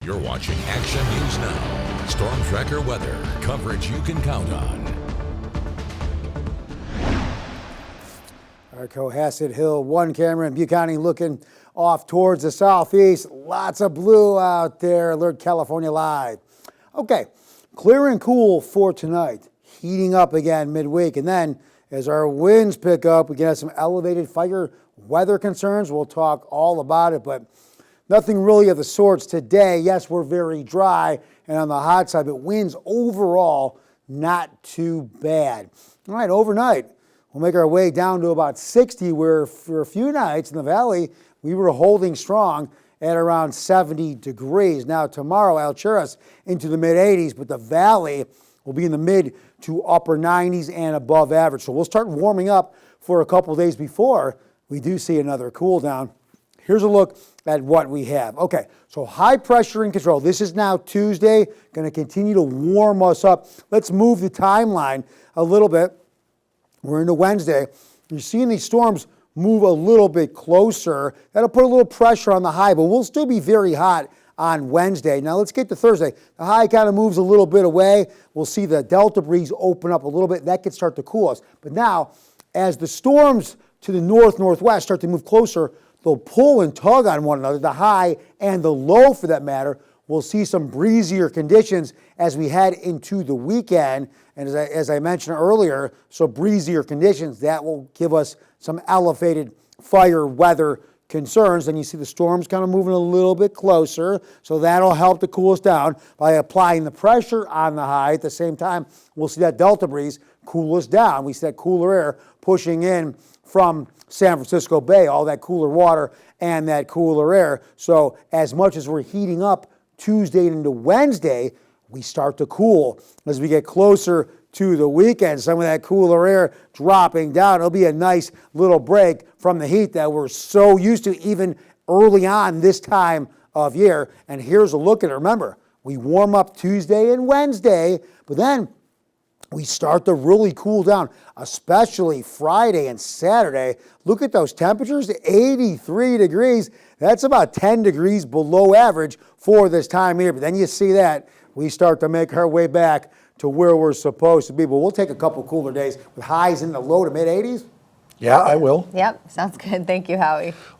You're watching Action News Now. Storm Tracker weather. Coverage you can count on. Our Cohasset Hill 1 camera in Butte County looking off towards the southeast. Lots of blue out there. Alert California Live. Okay, clear and cool for tonight. Heating up again midweek. And then as our winds pick up, we can have some elevated fire weather concerns. We'll talk all about it, but nothing really of the sorts today. Yes, we're very dry and on the hot side, but winds overall not too bad. All right, overnight, we'll make our way down to about 60, where for a few nights in the valley, we were holding strong at around 70 degrees. Now tomorrow, I'll cheer us into the mid-80s, but the valley will be in the mid to upper 90s and above average. So we'll start warming up for a couple days before we do see another cool down. Here's a look at what we have. Okay, so high pressure in control. This is now Tuesday, going to continue to warm us up. Let's move the timeline a little bit. We're into Wednesday. You're seeing these storms move a little bit closer. That'll put a little pressure on the high, but we'll still be very hot on Wednesday. Now let's get to Thursday. The high kind of moves a little bit away. We'll see the delta breeze open up a little bit. That could start to cool us. But now, as the storms to the north-northwest start to move closer, they'll pull and tug on one another, the high and the low for that matter. We'll see some breezier conditions as we head into the weekend. And as I mentioned earlier, so breezier conditions, that will give us some elevated fire weather concerns. And you see the storms kind of moving a little bit closer. So that'll help to cool us down by applying the pressure on the high. At the same time, we'll see that delta breeze cool us down. We see that cooler air pushing in from San Francisco Bay, all that cooler water and that cooler air. So as much as we're heating up Tuesday into Wednesday, we start to cool as we get closer to the weekend. Some of that cooler air dropping down. It'll be a nice little break from the heat that we're so used to even early on this time of year. And here's a look at it. Remember, we warm up Tuesday and Wednesday, but then we start to really cool down, especially Friday and Saturday. Look at those temperatures, 83 degrees. That's about 10 degrees below average for this time of year. But then you see that we start to make our way back to where we're supposed to be. But we'll take a couple cooler days with highs in the low to mid 80s. Yeah, I will. Yep, sounds good. Thank you, Howie.